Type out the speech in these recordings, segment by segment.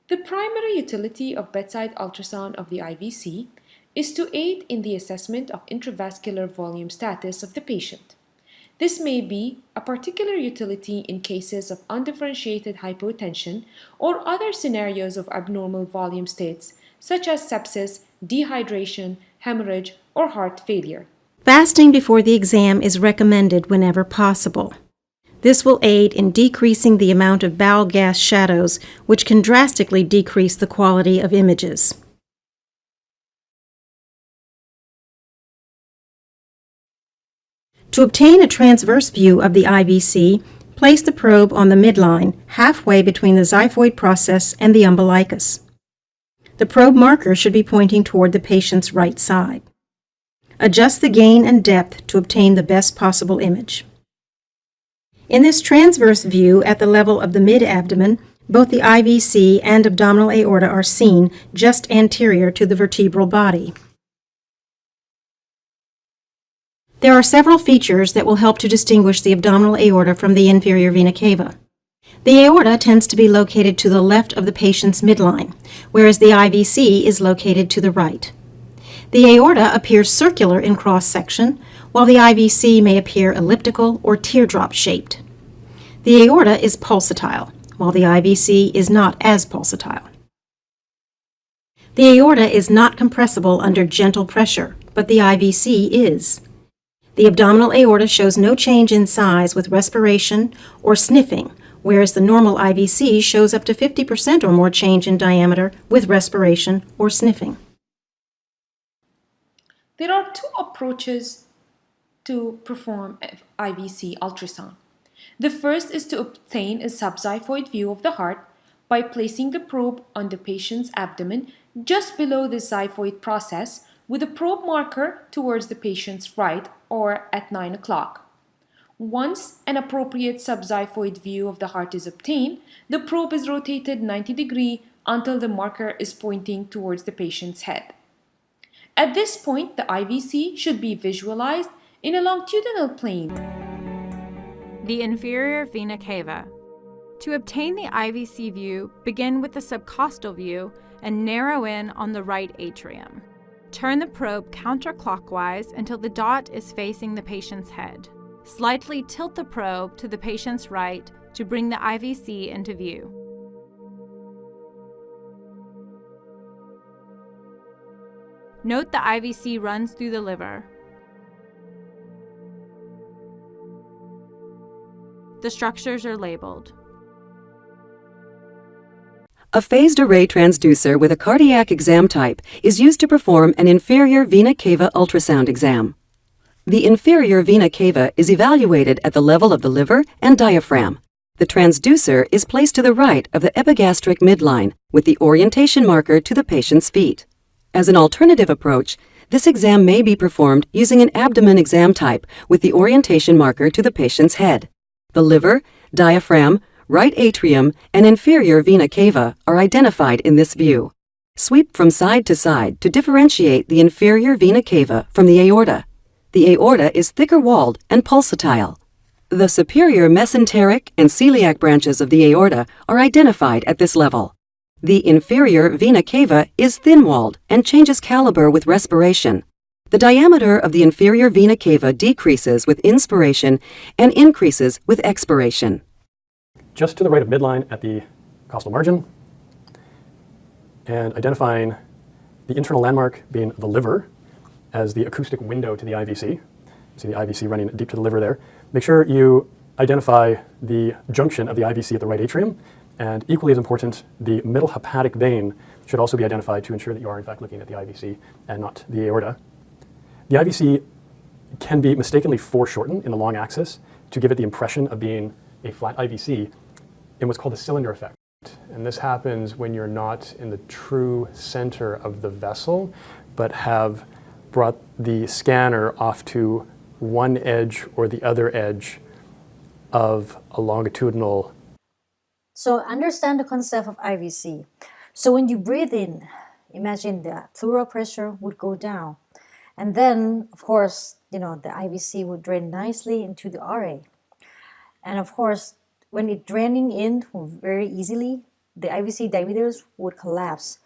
The primary utility of bedside ultrasound of the IVC is to aid in the assessment of intravascular volume status of the patient. This may be a particular utility in cases of undifferentiated hypotension or other scenarios of abnormal volume states such as sepsis, dehydration, hemorrhage, or heart failure. Fasting before the exam is recommended whenever possible. This will aid in decreasing the amount of bowel gas shadows, which can drastically decrease the quality of images. To obtain a transverse view of the IVC, place the probe on the midline, halfway between the xiphoid process and the umbilicus. The probe marker should be pointing toward the patient's right side. Adjust the gain and depth to obtain the best possible image. In this transverse view at the level of the mid-abdomen, both the IVC and abdominal aorta are seen just anterior to the vertebral body. There are several features that will help to distinguish the abdominal aorta from the inferior vena cava. The aorta tends to be located to the left of the patient's midline, whereas the IVC is located to the right. The aorta appears circular in cross-section, while the IVC may appear elliptical or teardrop-shaped. The aorta is pulsatile, while the IVC is not as pulsatile. The aorta is not compressible under gentle pressure, but the IVC is. The abdominal aorta shows no change in size with respiration or sniffing, whereas the normal IVC shows up to 50% or more change in diameter with respiration or sniffing. There are two approaches to perform IVC ultrasound. The first is to obtain a subxiphoid view of the heart by placing the probe on the patient's abdomen just below the xiphoid process with a probe marker towards the patient's right or at 9 o'clock. Once an appropriate subxiphoid view of the heart is obtained, the probe is rotated 90 degrees until the marker is pointing towards the patient's head. At this point, the IVC should be visualized in a longitudinal plane. The inferior vena cava. To obtain the IVC view, begin with the subcostal view and narrow in on the right atrium. Turn the probe counterclockwise until the dot is facing the patient's head. Slightly tilt the probe to the patient's right to bring the IVC into view. Note the IVC runs through the liver. The structures are labeled. A phased array transducer with a cardiac exam type is used to perform an inferior vena cava ultrasound exam. The inferior vena cava is evaluated at the level of the liver and diaphragm. The transducer is placed to the right of the epigastric midline with the orientation marker to the patient's feet. As an alternative approach, this exam may be performed using an abdomen exam type with the orientation marker to the patient's head. The liver, diaphragm, right atrium, and inferior vena cava are identified in this view. Sweep from side to side to differentiate the inferior vena cava from the aorta. The aorta is thicker-walled and pulsatile. The superior mesenteric and celiac branches of the aorta are identified at this level. The inferior vena cava is thin-walled and changes caliber with respiration. The diameter of the inferior vena cava decreases with inspiration and increases with expiration. Just to the right of midline at the costal margin, and identifying the internal landmark being the liver as the acoustic window to the IVC. You see the IVC running deep to the liver there. Make sure you identify the junction of the IVC at the right atrium, and equally as important, the middle hepatic vein should also be identified to ensure that you are in fact looking at the IVC and not the aorta. The IVC can be mistakenly foreshortened in the long axis to give it the impression of being a flat IVC in what's called the cylinder effect. And this happens when you're not in the true center of the vessel, but have brought the scanner off to one edge or the other edge of a longitudinal. So understand the concept of IVC. So when you breathe in, imagine the pleural pressure would go down. And then, of course, the IVC would drain nicely into the RA. And of course, when it's draining in very easily, the IVC diameters would collapse.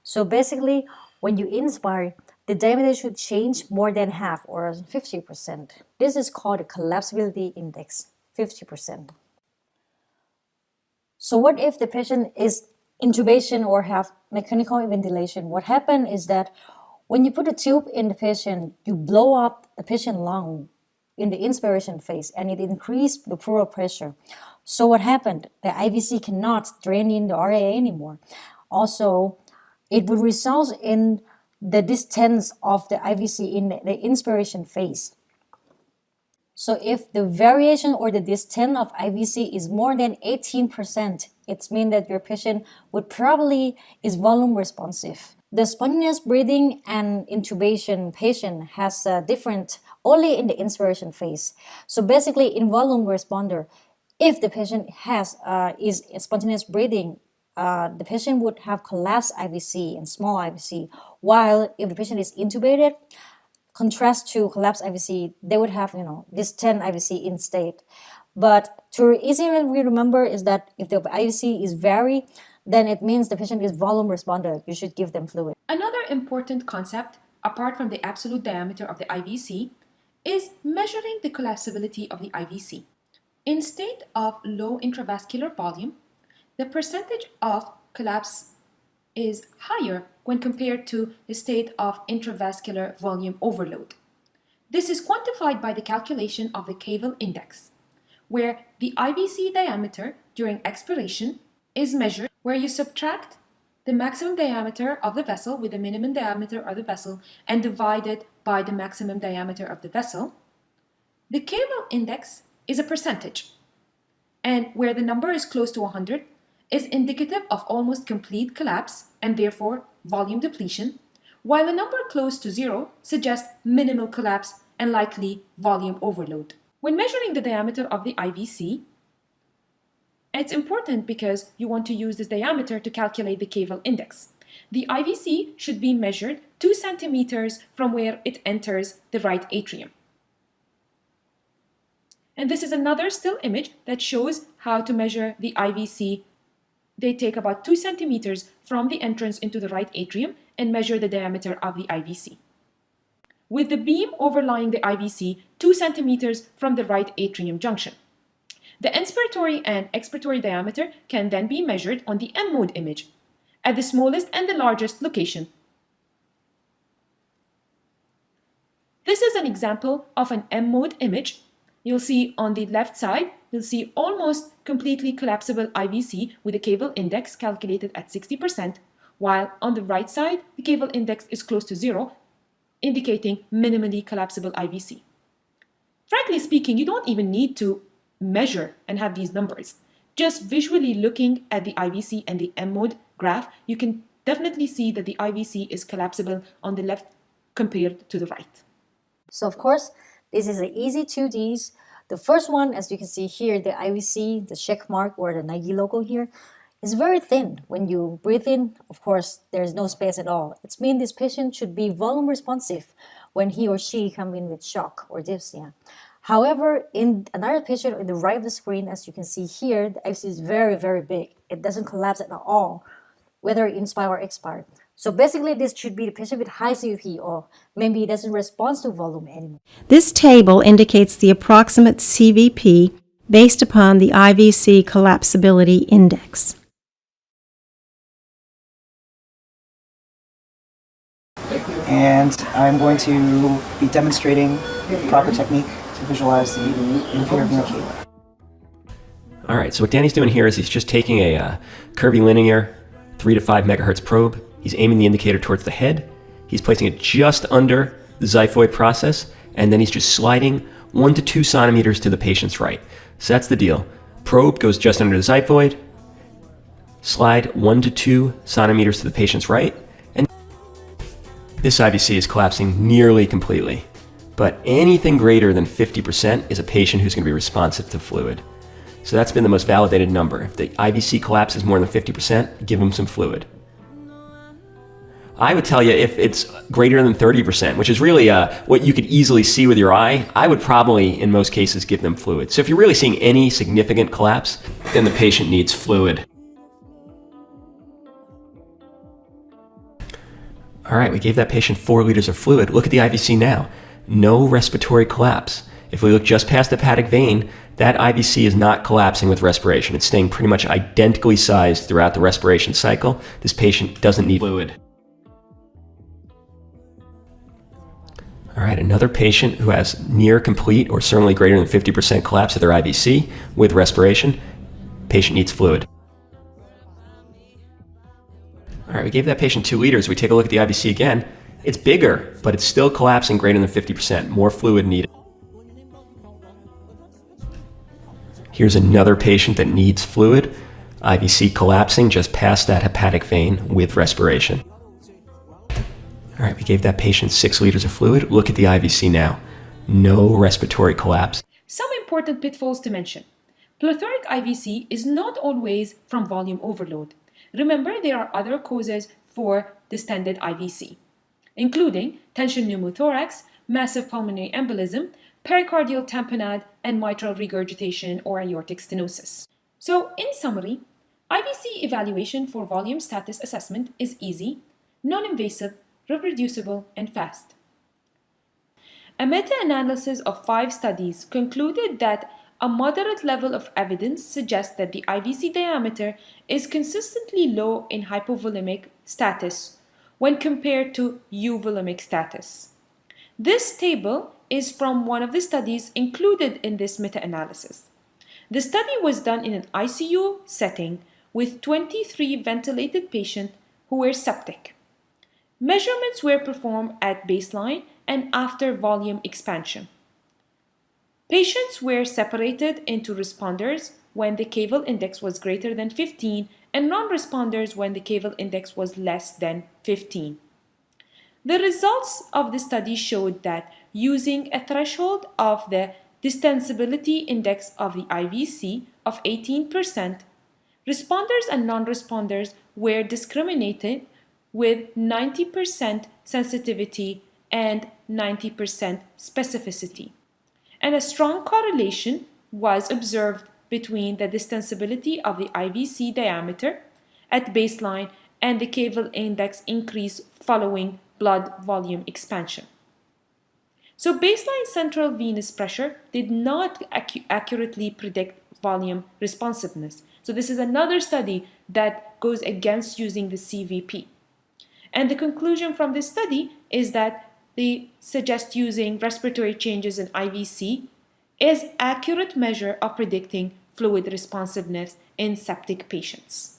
So basically, when you inspire, the diameter should change more than half, or 50%. This is called the collapsibility index, 50%. So what if the patient is intubation or have mechanical ventilation? What happens is that when you put a tube in the patient, you blow up the patient lung in the inspiration phase, and it increases the pleural pressure. So what happened? The IVC cannot drain in the RAA anymore. Also, it would result in the distance of the IVC in the inspiration phase. So if the variation or the distance of IVC is more than 18%, it means that your patient would probably is volume responsive. The spontaneous breathing and intubation patient has different only in the inspiration phase. So basically in volume responder, if the patient is spontaneous breathing, the patient would have collapsed IVC and small IVC, while if the patient is intubated, contrast to collapsed IVC, they would have, this 10 IVC in state. But to easily remember is that if the IVC is vary, then it means the patient is volume responder. You should give them fluid. Another important concept, apart from the absolute diameter of the IVC, is measuring the collapsibility of the IVC. In state of low intravascular volume, the percentage of collapse is higher when compared to the state of intravascular volume overload. This is quantified by the calculation of the Cavel index, where the IVC diameter during expiration is measured, where you subtract the maximum diameter of the vessel with the minimum diameter of the vessel and divide it by the maximum diameter of the vessel. The Cavel index is a percentage, and where the number is close to 100 is indicative of almost complete collapse and therefore volume depletion, while a number close to 0 suggests minimal collapse and likely volume overload. When measuring the diameter of the IVC, it's important because you want to use this diameter to calculate the Cavel index. The IVC should be measured 2 centimeters from where it enters the right atrium. And this is another still image that shows how to measure the IVC. They take about 2 centimeters from the entrance into the right atrium and measure the diameter of the IVC, with the beam overlying the IVC 2 centimeters from the right atrium junction. The inspiratory and expiratory diameter can then be measured on the M-mode image at the smallest and the largest location. This is an example of an M-mode image. You'll see on the left side, you'll see almost completely collapsible IVC with a Cavel index calculated at 60%, while on the right side, the Cavel index is close to 0, indicating minimally collapsible IVC. Frankly speaking, you don't even need to measure and have these numbers. Just visually looking at the IVC and the M-mode graph, you can definitely see that the IVC is collapsible on the left compared to the right. So of course, this is an easy 2Ds. The first one, as you can see here, the IVC, the check mark or the Nike logo here, is very thin. When you breathe in, of course, there's no space at all. It means this patient should be volume responsive when he or she come in with shock or dyspnea. However, in another patient on the right of the screen, as you can see here, the IVC is very, very big. It doesn't collapse at all, whether inspire or expire. So basically, this should be the patient with high CVP, or maybe it doesn't respond to volume anymore. This table indicates the approximate CVP based upon the IVC collapsibility index. And I'm going to be demonstrating the proper technique to visualize the inferior vena cava. All right, so what Danny's doing here is he's just taking a curvilinear linear 3 to 5 megahertz probe. He's aiming the indicator towards the head. He's placing it just under the xiphoid process, and then he's just sliding 1 to 2 centimeters to the patient's right. So that's the deal. Probe goes just under the xiphoid, slide 1 to 2 centimeters to the patient's right, and this IVC is collapsing nearly completely. But anything greater than 50% is a patient who's going to be responsive to fluid. So that's been the most validated number. If the IVC collapses more than 50%, give them some fluid. I would tell you if it's greater than 30%, which is really what you could easily see with your eye, I would probably, in most cases, give them fluid. So if you're really seeing any significant collapse, then the patient needs fluid. All right, we gave that patient 4 liters of fluid. Look at the IVC now. No respiratory collapse. If we look just past the hepatic vein, that IVC is not collapsing with respiration. It's staying pretty much identically sized throughout the respiration cycle. This patient doesn't need fluid. All right, another patient who has near complete or certainly greater than 50% collapse of their IVC with respiration. Patient needs fluid. All right, we gave that patient 2 liters. We take a look at the IVC again. It's bigger, but it's still collapsing greater than 50%. More fluid needed. Here's another patient that needs fluid. IVC collapsing just past that hepatic vein with respiration. All right, we gave that patient 6 liters of fluid. Look at the IVC now. No respiratory collapse. Some important pitfalls to mention. Plethoric IVC is not always from volume overload. Remember, there are other causes for distended IVC, including tension pneumothorax, massive pulmonary embolism, pericardial tamponade, and mitral regurgitation or aortic stenosis. So, in summary, IVC evaluation for volume status assessment is easy, non-invasive, reproducible, and fast. A meta-analysis of 5 studies concluded that a moderate level of evidence suggests that the IVC diameter is consistently low in hypovolemic status when compared to euvolemic status. This table is from one of the studies included in this meta-analysis. The study was done in an ICU setting with 23 ventilated patients who were septic. Measurements were performed at baseline and after volume expansion. Patients were separated into responders when the Cavel index was greater than 15 and non-responders when the Cavel index was less than 15. The results of the study showed that using a threshold of the distensibility index of the IVC of 18%, responders and non-responders were discriminated with 90% sensitivity and 90% specificity. And a strong correlation was observed between the distensibility of the IVC diameter at baseline and the Cavel index increase following blood volume expansion. So baseline central venous pressure did not accurately predict volume responsiveness. So this is another study that goes against using the CVP. And the conclusion from this study is that they suggest using respiratory changes in IVC is accurate measure of predicting fluid responsiveness in septic patients.